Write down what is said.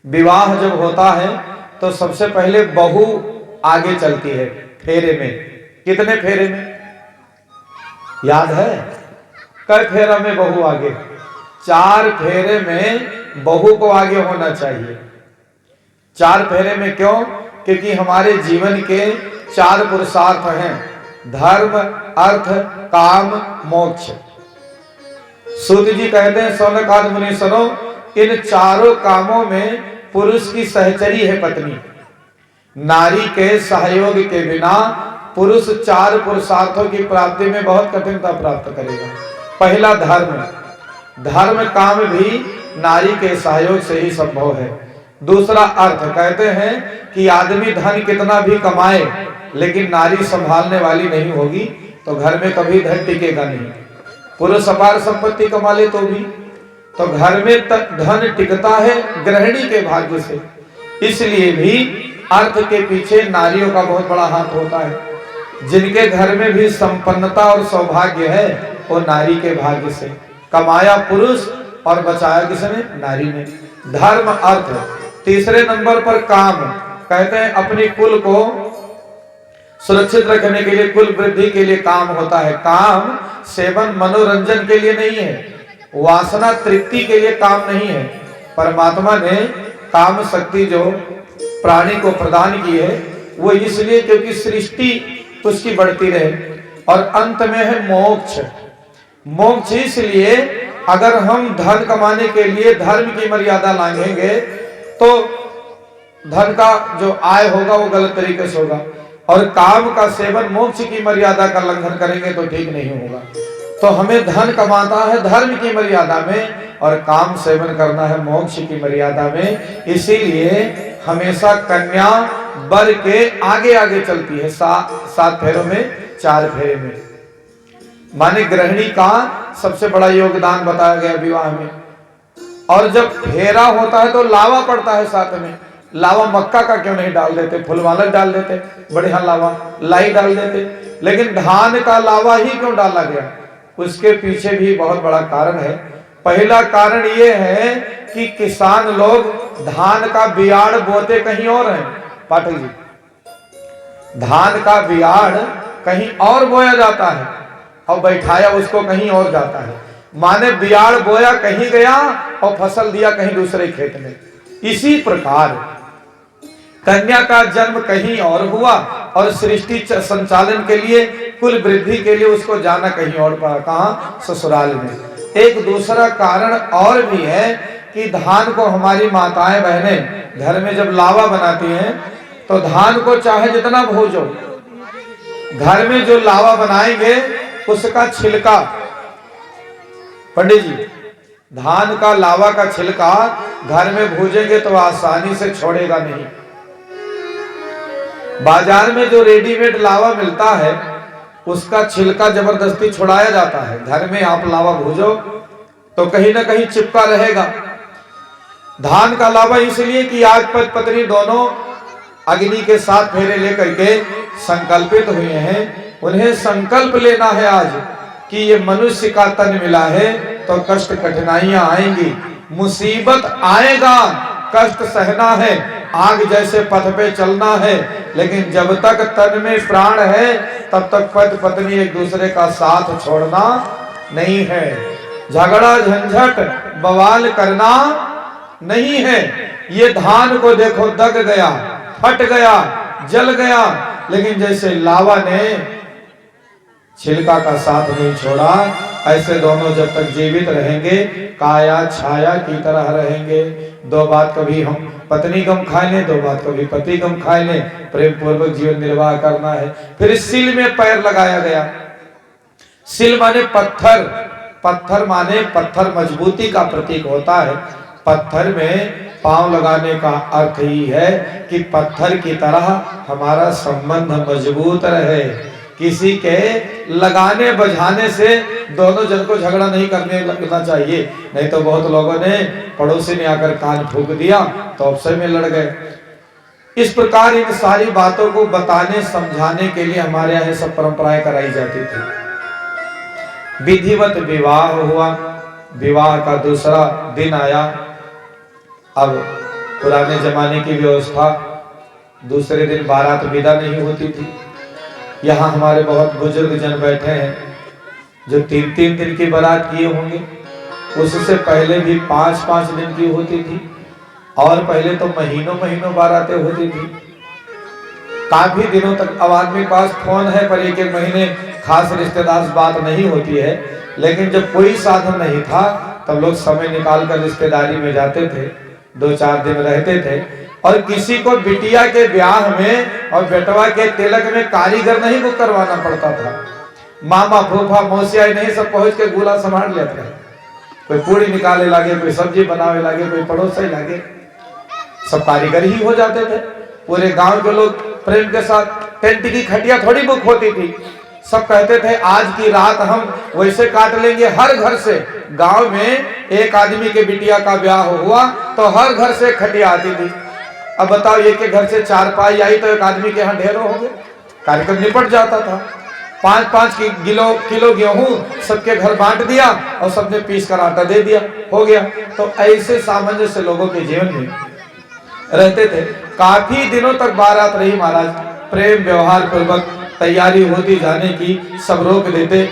विवाह जब होता है तो सबसे पहले बहू आगे चलती है फेरे में। कितने फेरे में याद है? कई फेरा में बहू आगे? 4 फेरे में बहू को आगे होना चाहिए। 4 फेरे में क्यों? क्योंकि हमारे जीवन के 4 पुरुषार्थ हैं, धर्म, अर्थ, काम, मोक्ष। सूत जी कहते हैं, सौनकादि मुनि सुनो, इन चारों कामों में पुरुष की सहचरी है पत्नी। नारी के सहयोग के बिना पुरुष 4 पुरुषार्थों की प्राप्ति में बहुत कठिनता प्राप्त करेगा। पहला धर्म, धर्म काम भी नारी के सहयोग से ही संभव है। दूसरा अर्थ, कहते हैं कि आदमी धन कितना भी कमाए लेकिन नारी संभालने वाली नहीं होगी तो घर में कभी धन टिकेगा नहीं। पुरुष अपार संपत्ति कमा ले तो भी, तो घर में धन टिकता है गृहिणी के भाग्य से। इसलिए भी अर्थ के पीछे नारियों का बहुत बड़ा हाथ होता है। जिनके घर में भी संपन्नता और सौभाग्य है वो नारी के भाग्य से। कमाया पुरुष और बचाया किसने? नारी ने। धर्म, अर्थ। तीसरे नंबर पर काम। कहते हैं अपनी कुल को सुरक्षित रखने के लिए, कुल वृद्धि के लिए काम होता है। काम सेवन मनोरंजन के लिए नहीं है, वासना तृप्ति के लिए काम नहीं है। परमात्मा ने काम शक्ति जो प्राणी को प्रदान की है वो इसलिए क्योंकि सृष्टि उसकी बढ़ती रहे। और अंत में है मोक्ष। मोक्ष इसलिए, अगर हम धन कमाने के लिए धर्म की मर्यादा लांघेंगे तो धन का जो आय होगा वो गलत तरीके से होगा, और काम का सेवन मोक्ष की मर्यादा का उल्लंघन करेंगे तो ठीक नहीं होगा। तो हमें धन कमाना है धर्म की मर्यादा में और काम सेवन करना है मोक्ष की मर्यादा में। इसीलिए हमेशा कन्या वर के आगे आगे चलती है। 7 फेरों में 4 फेरे में। माने गृहिणी का सबसे बड़ा योगदान बताया गया विवाह में। और जब फेरा होता है तो लावा पड़ता है साथ में। लावा मक्का का क्यों नहीं डाल देते? फुलवालक डाल देते, बढ़िया लावा लाई डाल देते, लेकिन धान का लावा ही क्यों डाला गया? उसके पीछे भी बहुत बड़ा कारण है। पहला कारण ये है कि किसान लोग धान का बियाड़ बोते कहीं और हैं। पाठक जी, धान का बियाड़ कहीं और बोया जाता है और बैठाया उसको कहीं और जाता है। माने बियाड़ बोया कहीं गया और फसल दिया कहीं दूसरे खेत में। इसी प्रकार कन्या का जन्म कहीं और हुआ और सृष्टि संचालन के लिए, कुल वृद्धि के लिए उसको जाना कहीं और पड़ा। कहाँ? ससुराल में। एक दूसरा कारण और भी है कि धान को हमारी माताएं बहनें घर में जब लावा बनाती हैं तो धान को चाहे जितना भूजो, घर में जो लावा बनाएंगे उसका छिलका, पंडित जी, धान का लावा का छिलका घर में भूजेंगे तो आसानी से छोड़ेगा नहीं। बाजार में जो रेडीमेड लावा मिलता है उसका छिलका जबरदस्ती छुड़ाया जाता है। घर में आप लावा भूजो तो कहीं ना कहीं चिपका रहेगा। धान का लावा इसलिए कि आग पत्नी दोनों अग्नि के 7 फेरे लेकर के संकल्पित हुए हैं। उन्हें संकल्प लेना है आज कि ये मनुष्य का तन मिला है तो कष्ट कठिनाइयां आएंगी, मुसीबत आएगा, कष्ट सहना है, आग जैसे पथ पे चलना है, लेकिन जब तक तन में प्राण है तब तक पति पत्नी एक दूसरे का साथ छोड़ना नहीं है। झगड़ा झंझट बवाल करना नहीं है। ये धान को देखो दग गया, फट गया, जल गया, लेकिन जैसे लावा ने छिलका का साथ नहीं छोड़ा, ऐसे दोनों जब तक जीवित रहेंगे काया छाया की तरह रहेंगे। 2 बात कभी हम पत्नी गम खाए लें, 2 बात कभी पति गम खाए लें, प्रेम पूर्वक जीवन निर्वाह करना है। फिर सिल में पैर लगाया गया। सिल माने पत्थर, पत्थर माने पत्थर मजबूती का प्रतीक होता है। पत्थर में पांव लगाने का अर्थ ही है कि पत्थर की तरह हमारा संबंध मजबूत रहे। किसी के लगाने बजाने से दोनों जन को झगड़ा नहीं करने लगना चाहिए, नहीं तो बहुत लोगों ने पड़ोसी ने आकर कान फूंक दिया तो अवसर में लड़ गए। इस प्रकार इन सारी बातों को बताने समझाने के लिए हमारे यहाँ सब परंपराएं कराई जाती थी। विधिवत विवाह हुआ, विवाह का दूसरा दिन आया। अब पुराने जमाने की व्यवस्था, दूसरे दिन बारात विदा नहीं होती थी। यहाँ हमारे बहुत बुजुर्ग जन बैठे हैं जो 3-3 दिन की बारात किए होंगे। उससे पहले भी 5-5 दिन की होती थी, और पहले तो महीनों महीनों बारातें होती थी। काफी दिनों तक, अब आदमी के पास फोन है पर एक एक महीने खास रिश्तेदार से बात नहीं होती है। लेकिन जब कोई साधन नहीं था तब लोग समय निकाल कर रिश्तेदारी में जाते थे, 2-4 दिन रहते थे। और किसी को बिटिया के ब्याह में और बेटवा के तिलक में कारीगर नहीं को करवाना पड़ता था। मामा फूफा मौसिया नहीं सब पहुंच के गोला संभाल लेते हैं। कोई पूरी निकाले लागे, कोई सब्जी बनावे लागे, कोई पड़ोसी लागे, सब कारीगर ही हो जाते थे। पूरे गांव के लोग प्रेम के साथ, टेंट की खटिया थोड़ी बुक होती थी। सब कहते थे आज की रात हम वैसे काट लेंगे। हर घर से, गांव में एक आदमी के बिटिया का ब्याह हुआ तो हर घर से खटिया आती थी। अब बताओ, एक के घर से 4 पाई आई तो एक आदमी के यहाँ ढेरों हो गए, कार्यक्रम निपट जाता था। 5-5 किलो गेहूं सबके घर बांट दिया और सबने पीस कर आटा दे दिया, हो गया। तो ऐसे सामंजस्य लोगों के जीवन में रहते थे। काफी दिनों तक बारात रही महाराज, प्रेम व्यवहार पूर्वक तैयारी होती जाने की, सब रोक देते।